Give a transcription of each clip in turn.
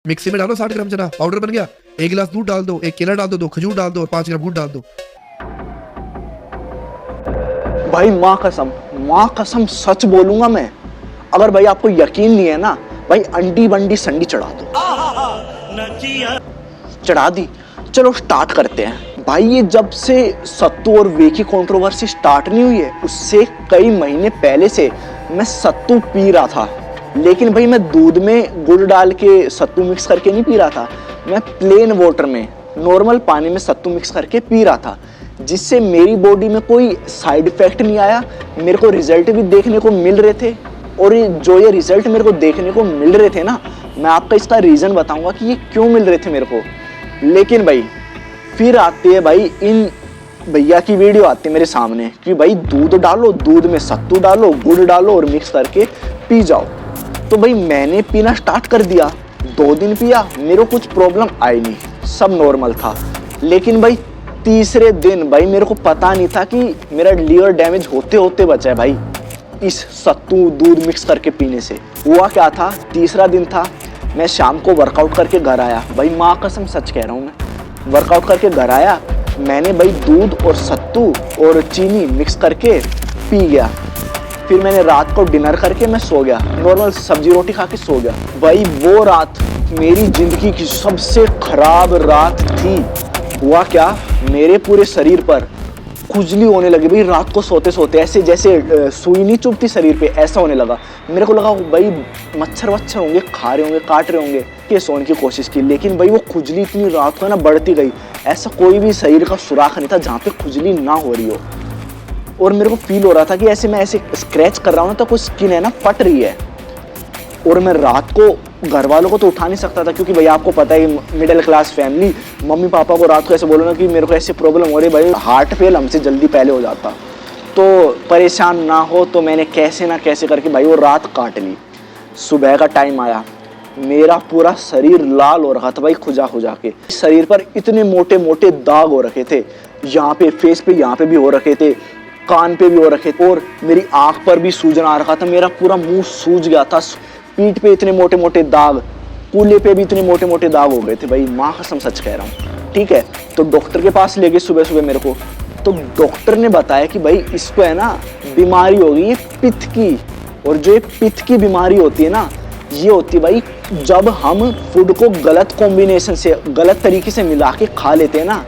Mixie में डालो 60 ग्राम चना पाउडर बन गया, 1 गिलास दूध डाल दो, 1 केला डाल दो, 2 खजूर डाल दो और 5 ग्राम गुड़ डाल दो। भाई माँ कसम सच बोलूंगा मैं, अगर भाई आपको यकीन नहीं है ना, भाई अंडी बंडी संडी चढ़ा दो। चढ़ा दी। चलो स्टार्ट करते हैं। भाई ये जब से सत्तू और वे की कंट्रोवर्सी स्टार्ट नहीं हुई है, उससे कई महीने पहले से मैं सत्तू पी रहा था। लेकिन भाई मैं दूध में गुड़ डाल के सत्तू मिक्स करके नहीं पी रहा था, मैं प्लेन वाटर में नॉर्मल पानी में सत्तू मिक्स करके पी रहा था, जिससे मेरी बॉडी में कोई साइड इफेक्ट नहीं आया। मेरे को रिजल्ट भी देखने को मिल रहे थे, और ये रिजल्ट मेरे को देखने को मिल रहे थे ना, मैं आपका इसका रीज़न बताऊंगा कि ये क्यों मिल रहे थे मेरे को। लेकिन भाई फिर आती है भाई इन भैया की वीडियो आती है मेरे सामने कि भाई दूध डालो, दूध में सत्तू डालो, गुड़ डालो और मिक्स करके पी जाओ। तो भाई मैंने पीना स्टार्ट कर दिया। 2 दिन पिया, मेरे को कुछ प्रॉब्लम आई नहीं, सब नॉर्मल था। लेकिन भाई तीसरे दिन भाई मेरे को पता नहीं था कि मेरा लीवर डैमेज होते होते बचा है भाई इस सत्तू दूध मिक्स करके पीने से। हुआ क्या था, तीसरा दिन था, मैं शाम को वर्कआउट करके घर आया। भाई माँ कसम सच कह रहा हूँ, मैं वर्कआउट करके घर आया, मैंने भाई दूध और सत्तू और चीनी मिक्स करके पी गया। फिर मैंने रात को डिनर करके मैं सो गया, नॉर्मल सब्जी रोटी खा के सो गया। भाई वो रात मेरी ज़िंदगी की सबसे खराब रात थी। हुआ क्या, मेरे पूरे शरीर पर खुजली होने लगी भाई। रात को सोते सोते ऐसे जैसे सुई नहीं चुभती शरीर पे, ऐसा होने लगा। मेरे को लगा भाई मच्छर वच्छर होंगे, खा रहे होंगे, काट रहे होंगे, ये सोने की कोशिश की। लेकिन भाई वो खुजली इतनी रात को ना बढ़ती गई, ऐसा कोई भी शरीर का सुराख नहीं था जहाँ पे खुजली ना हो रही हो। और मेरे को फील हो रहा था कि ऐसे मैं ऐसे स्क्रैच कर रहा हूँ ना, तो कुछ स्किन है ना फट रही है। और मैं रात को घर वालों को तो उठा नहीं सकता था, क्योंकि भैया आपको पता है middle class family, mummy papa को रात को ऐसे बोलो ना कि मेरे को ऐसे प्रॉब्लम हो रही, भाई हार्ट फेल हमसे जल्दी पहले हो जाता, तो परेशान ना हो। तो मैंने कैसे ना कैसे करके भाई वो रात काट ली। सुबह का टाइम आया, मेरा पूरा शरीर लाल हो रखा था भाई, खुजा खुजा के। शरीर पर इतने मोटे मोटे दाग हो रखे थे, यहाँ पे फेस पे यहाँ पे भी हो रखे थे, कान पे भी हो रखे थे, और मेरी आँख पर भी सूजन आ रखा था। मेरा पूरा मुँह सूज गया था, पीठ पे इतने मोटे मोटे दाग, कूल्हे पे भी इतने मोटे मोटे दाग हो गए थे भाई, माँ कसम सच कह रहा हूँ। ठीक है, तो डॉक्टर के पास ले गए सुबह सुबह मेरे को। तो डॉक्टर ने बताया कि भाई इसको है ना बीमारी हो गई है पित्त की। और जो ये पित्त की बीमारी होती है ना, ये होती है भाई जब हम फूड को गलत कॉम्बिनेशन से, गलत तरीके से मिला के खा लेते हैं ना,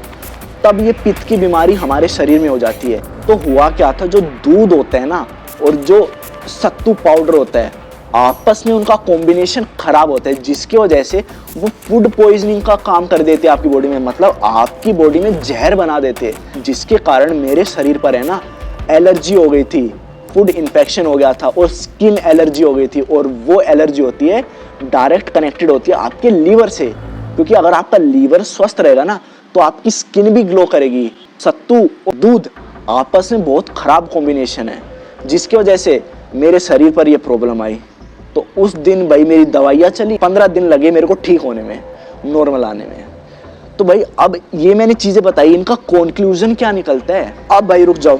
तब ये पित्त की बीमारी हमारे शरीर में हो जाती है। तो हुआ क्या था, जो दूध होता है ना और जो सत्तू पाउडर होता है, आपस में उनका कॉम्बिनेशन खराब होता है, जिसकी वजह से वो फूड पॉइजनिंग का काम कर देते हैं आपकी बॉडी में, मतलब आपकी बॉडी में जहर बना देते हैं, जिसके कारण मेरे शरीर पर है ना एलर्जी हो गई थी, फूड इन्फेक्शन हो गया था और स्किन एलर्जी हो गई थी। और वो एलर्जी होती है डायरेक्ट कनेक्टेड होती है आपके लीवर से, क्योंकि अगर आपका लीवर स्वस्थ रहेगा ना तो आपकी स्किन भी ग्लो करेगी। सत्तू और दूध आपस में बहुत खराब कॉम्बिनेशन है, जिसकी वजह से मेरे शरीर पर यह प्रॉब्लम आई। तो उस दिन भाई मेरी दवाइयाँ चली, 15 दिन लगे मेरे को ठीक होने में, नॉर्मल आने में। तो भाई अब ये मैंने चीज़ें बताई, इनका कंक्लूजन क्या निकलता है। अब भाई रुक जाओ,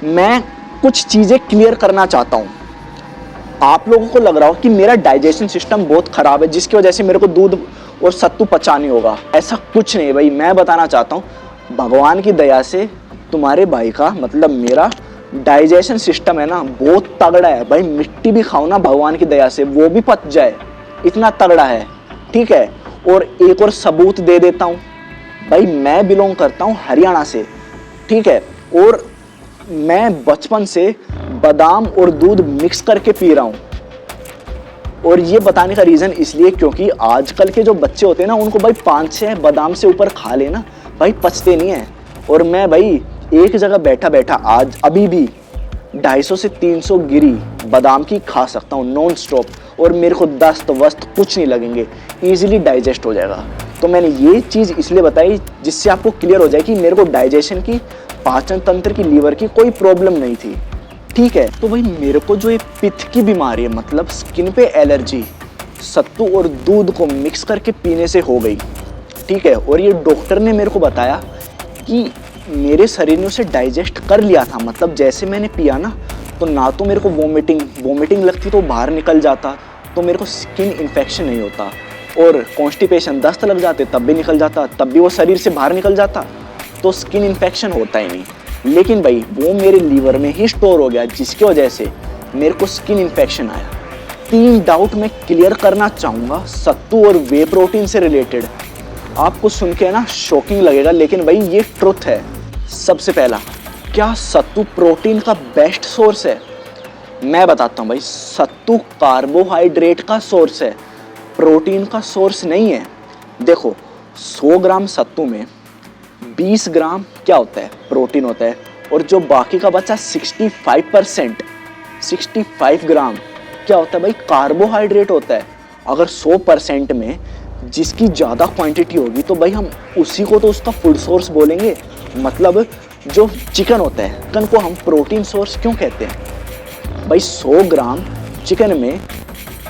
मैं कुछ चीज़ें क्लियर करना चाहता हूँ। आप लोगों को लग रहा हो कि मेरा डाइजेशन सिस्टम बहुत ख़राब है, जिसकी वजह से मेरे को दूध और सत्तू पचा नहीं होगा। ऐसा कुछ नहीं भाई, मैं बताना चाहता हूँ भगवान की दया से तुम्हारे भाई का, मतलब मेरा डाइजेशन सिस्टम है ना बहुत तगड़ा है भाई। मिट्टी भी खाओ ना भगवान की दया से वो भी पच जाए, इतना तगड़ा है। ठीक है, और एक और सबूत दे देता हूँ भाई, मैं बिलोंग करता हूँ हरियाणा से। ठीक है, और मैं बचपन से बादाम और दूध मिक्स करके पी रहा हूँ। और ये बताने का रीज़न इसलिए क्योंकि आजकल के जो बच्चे होते हैं ना, उनको भाई 5-6 बादाम से ऊपर खा लेना भाई पचते नहीं है। और मैं भाई एक जगह बैठा बैठा आज अभी भी 250 से 300 गिरी बादाम की खा सकता हूँ नॉन स्टॉप, और मेरे को दस्त वस्त कुछ नहीं लगेंगे, ईजिली डाइजेस्ट हो जाएगा। तो मैंने ये चीज़ इसलिए बताई जिससे आपको क्लियर हो जाए कि मेरे को डाइजेशन की, पाचन तंत्र की, लीवर की कोई प्रॉब्लम नहीं थी। ठीक है, तो भाई मेरे को जो ये पित्त की बीमारी है, मतलब स्किन पे एलर्जी, सत्तू और दूध को मिक्स करके पीने से हो गई। ठीक है, और ये डॉक्टर ने मेरे को बताया कि मेरे शरीर ने उसे डाइजेस्ट कर लिया था, मतलब जैसे मैंने पिया ना तो मेरे को वोमिटिंग लगती तो बाहर निकल जाता, तो मेरे को स्किन इन्फेक्शन नहीं होता, और कॉन्स्टिपेशन, दस्त लग जाते तब भी निकल जाता, तब भी वो शरीर से बाहर निकल जाता, तो स्किन इन्फेक्शन होता ही नहीं। लेकिन भाई वो मेरे लीवर में ही स्टोर हो गया, जिसकी वजह से मेरे को स्किन इन्फेक्शन आया। 3 डाउट मैं क्लियर करना चाहूँगा सत्तू और वे प्रोटीन से रिलेटेड। आपको सुन के ना शॉकिंग लगेगा, लेकिन भाई ये ट्रुथ है। सबसे पहला, क्या सत्तू प्रोटीन का बेस्ट सोर्स है? मैं बताता हूँ भाई, सत्तू कार्बोहाइड्रेट का सोर्स है, प्रोटीन का सोर्स नहीं है। देखो 100 ग्राम सत्तू में 20 ग्राम क्या होता है? प्रोटीन होता है, और जो बाकी का बचा 65 ग्राम क्या होता है भाई? कार्बोहाइड्रेट होता है। अगर 100% में जिसकी ज़्यादा क्वांटिटी होगी तो भाई हम उसी को तो उसका फूड सोर्स बोलेंगे। मतलब जो चिकन होता है, चिकन को हम प्रोटीन सोर्स क्यों कहते हैं? भाई 100 ग्राम चिकन में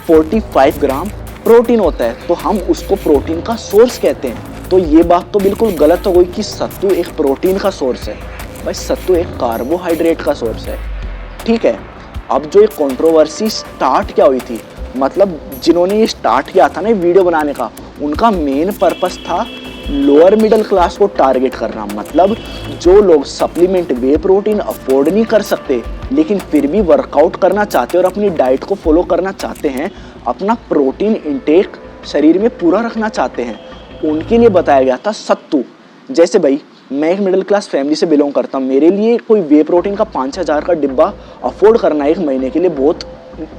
45 ग्राम प्रोटीन होता है, तो हम उसको प्रोटीन का सोर्स कहते हैं। तो ये बात तो बिल्कुल गलत हो गई कि सत्तू एक प्रोटीन का सोर्स है। भाई सत्तू एक कार्बोहाइड्रेट का सोर्स है, ठीक है। अब जो ये कंट्रोवर्सी स्टार्ट क्या हुई थी, मतलब जिन्होंने ये स्टार्ट किया था ना वीडियो बनाने का, उनका मेन पर्पस था लोअर मिडिल क्लास को टारगेट करना। मतलब जो लोग सप्लीमेंट वे प्रोटीन अफोर्ड नहीं कर सकते, लेकिन फिर भी वर्कआउट करना चाहते और अपनी डाइट को फॉलो करना चाहते हैं, अपना प्रोटीन इंटेक शरीर में पूरा रखना चाहते हैं, उनके लिए बताया गया था सत्तू। जैसे भाई मैं एक मिडिल क्लास फैमिली से बिलोंग करता हूँ, मेरे लिए कोई वे प्रोटीन का 5-6 हज़ार का डिब्बा अफोर्ड करना एक महीने के लिए बहुत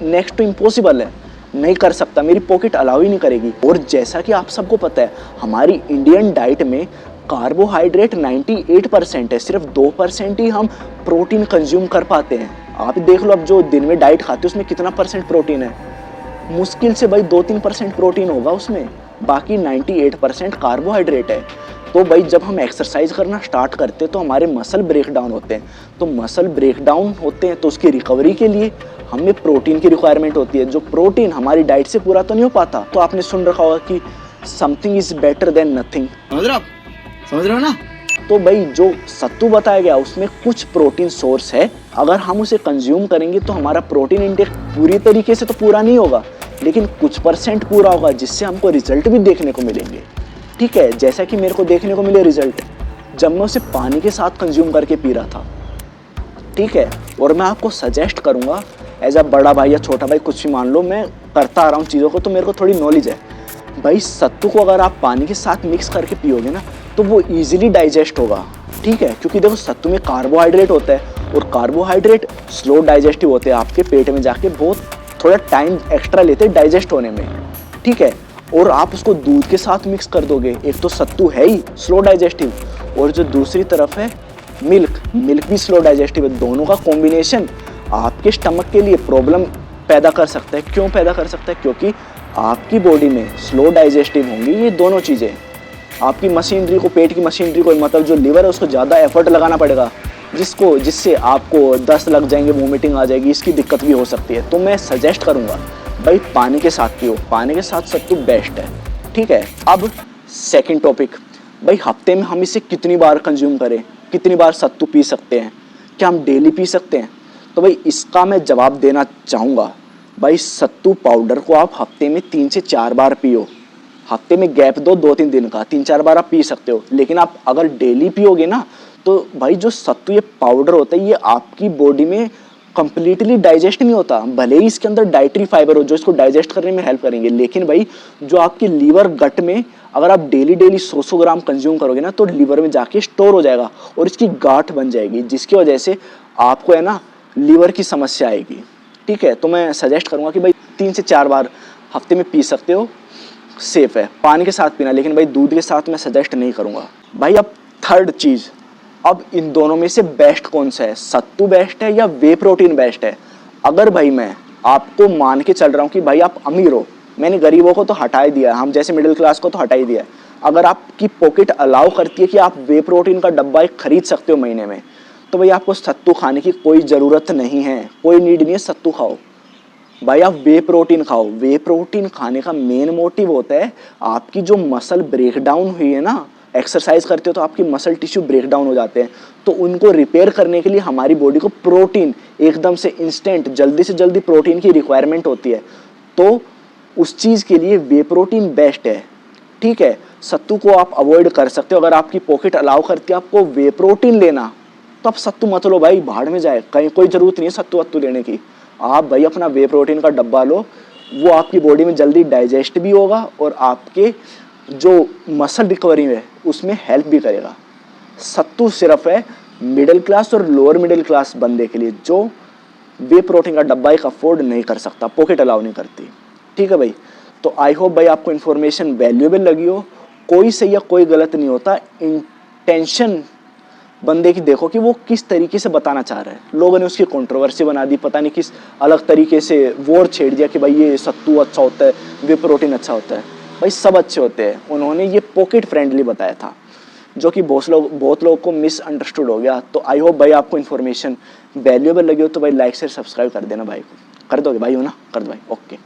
नेक्स्ट टू इम्पॉसिबल है, नहीं कर सकता, मेरी पॉकेट अलाउ ही नहीं करेगी। और जैसा कि आप सबको पता है, हमारी इंडियन डाइट में कार्बोहाइड्रेट 98% है, सिर्फ 2% ही हम प्रोटीन कंज्यूम कर पाते हैं। आप देख लो, अब जो दिन में डाइट खाते हो उसमें कितना परसेंट प्रोटीन है? मुश्किल से भाई 2-3% प्रोटीन होगा उसमें, बाकी 98% कार्बोहाइड्रेट है। तो भाई जब हम एक्सरसाइज करना स्टार्ट करते हैं तो हमारे मसल ब्रेक डाउन होते हैं, तो मसल ब्रेक डाउन होते हैं तो उसकी रिकवरी के लिए हमें प्रोटीन की रिक्वायरमेंट होती है, जो प्रोटीन हमारी डाइट से पूरा तो नहीं हो पाता। तो आपने सुन रखा होगा कि something is better than nothing, समझ रहे हो ना? तो भाई जो सत्तू बताया गया उसमें कुछ प्रोटीन सोर्स है, अगर हम उसे कंज्यूम करेंगे तो हमारा प्रोटीन इंटेक पूरी तरीके से तो पूरा नहीं होगा, लेकिन कुछ परसेंट पूरा होगा, जिससे हमको रिजल्ट भी देखने को मिलेंगे, ठीक है। जैसा कि मेरे को देखने को मिले रिजल्ट, जब मैं उसे पानी के साथ कंज्यूम करके पी रहा था, ठीक है। और मैं आपको सजेस्ट करूंगा, एज अ बड़ा भाई या छोटा भाई कुछ भी मान लो, मैं करता आ रहा हूँ चीज़ों को, तो मेरे को थोड़ी नॉलेज है। भाई सत्तू को अगर आप पानी के साथ मिक्स करके पियोगे ना, तो वो ईजिली डाइजेस्ट होगा, ठीक है। क्योंकि देखो सत्तू में कार्बोहाइड्रेट होता है, और कार्बोहाइड्रेट स्लो डाइजेस्टिव होते हैं, आपके पेट में जाके बहुत थोड़ा टाइम एक्स्ट्रा लेते हैं डाइजेस्ट होने में, ठीक है। और आप उसको दूध के साथ मिक्स कर दोगे, एक तो सत्तू है ही स्लो डाइजेस्टिव, और जो दूसरी तरफ है मिल्क भी स्लो डाइजेस्टिव है। दोनों का कॉम्बिनेशन आपके स्टमक के लिए प्रॉब्लम पैदा कर सकता है। क्यों पैदा कर सकता है? क्योंकि आपकी बॉडी में स्लो डाइजेस्टिव होंगी ये दोनों चीज़ें। आपकी मशीनरी को, पेट की मशीनरी को, मतलब जो लिवर है उसको ज़्यादा एफर्ट लगाना पड़ेगा, जिससे आपको दस्त लग जाएंगे, वोमिटिंग आ जाएगी, इसकी दिक्कत भी हो सकती है। तो मैं सजेस्ट करूँगा भाई पानी के साथ पियो, पानी के साथ सत्तू बेस्ट है, ठीक है। अब सेकंड टॉपिक, भाई हफ्ते में हम इसे कितनी बार कंज्यूम करें, कितनी बार सत्तू पी सकते हैं, क्या हम डेली पी सकते हैं? तो भाई इसका मैं जवाब देना चाहूँगा, भाई सत्तू पाउडर को आप हफ्ते में 3 से 4 बार पियो, हफ्ते में गैप दो 2-3 दिन का, 3-4 बार आप पी सकते हो। लेकिन आप अगर डेली पियोगे ना, तो भाई जो सत्तू ये पाउडर होता है, ये आपकी बॉडी में कंप्लीटली डाइजेस्ट नहीं होता। भले ही इसके अंदर डाइटरी फाइबर हो जो इसको डाइजेस्ट करने में हेल्प करेंगे, लेकिन भाई जो आपके लीवर गट में अगर आप डेली 100 ग्राम कंज्यूम करोगे ना, तो लीवर में जाके स्टोर हो जाएगा और इसकी गांठ बन जाएगी, जिसकी वजह से आपको है ना लीवर की समस्या आएगी, ठीक है। तो मैं सजेस्ट करूँगा कि भाई 3 से 4 बार हफ्ते में पी सकते हो, सेफ है। पानी के साथ पीना, लेकिन भाई दूध के साथ मैं सजेस्ट नहीं करूँगा। भाई अब थर्ड चीज़, अब इन दोनों में से बेस्ट कौन सा है? सत्तू बेस्ट है या वे प्रोटीन बेस्ट है? अगर भाई मैं आपको मान के चल रहा हूँ कि भाई आप अमीर हो, मैंने गरीबों को तो हटा ही दिया है, हम जैसे मिडिल क्लास को तो हटा ही दिया है। अगर आपकी पॉकेट अलाउ करती है कि आप वे प्रोटीन का डब्बा एक खरीद सकते हो महीने में, तो भाई आपको सत्तू खाने की कोई ज़रूरत नहीं है, कोई नीड नहीं है सत्तू खाओ, भाई आप वे प्रोटीन खाओ। वे प्रोटीन खाने का मेन मोटिव होता है आपकी जो मसल ब्रेक डाउन हुई है ना, एक्सरसाइज करते हो तो आपकी मसल टिश्यू ब्रेक डाउन हो जाते हैं, तो उनको रिपेयर करने के लिए हमारी बॉडी को प्रोटीन एकदम से इंस्टेंट, जल्दी से जल्दी प्रोटीन की रिक्वायरमेंट होती है। तो उस चीज़ के लिए वे प्रोटीन बेस्ट है। ठीक है, सत्तू को आप अवॉइड कर सकते हो, अगर आपकी पॉकेट अलाउ करती है आपको वे प्रोटीन लेना तो आप सत्तू मत लो भाई, भाड़ में जाए, कहीं कोई ज़रूरत नहीं है सत्तू वत्तू लेने की। आप भाई अपना वे प्रोटीन का डब्बा लो, वो आपकी बॉडी में जल्दी डाइजेस्ट भी होगा और आपके जो मसल रिकवरी है उसमें हेल्प भी करेगा। सत्तू सिर्फ है मिडिल क्लास और लोअर मिडिल क्लास बंदे के लिए जो वे प्रोटीन का डब्बा एक अफोर्ड नहीं कर सकता, पॉकेट अलाउ नहीं करती। ठीक है भाई, तो आई होप भाई आपको इन्फॉर्मेशन वैल्यूएबल लगी हो। कोई सही या कोई गलत नहीं होता, इंटेंशन बंदे की देखो कि वो किस तरीके से बताना चाह रहा है। लोगों ने उसकी कंट्रोवर्सी बना दी, पता नहीं किस अलग तरीके से वॉर छेड़ दिया कि भाई ये सत्तू अच्छा होता है, वे प्रोटीन अच्छा होता है। भाई सब अच्छे होते हैं, उन्होंने ये पॉकेट फ्रेंडली बताया था जो कि बहुत लोगों को मिसअंडरस्टूड हो गया। तो आई होप भाई आपको इन्फॉर्मेशन वैल्यूएबल लगी हो तो भाई लाइक शेयर सब्सक्राइब कर देना भाई को, कर दोगे भाई, हो ना, कर दो भाई, ओके।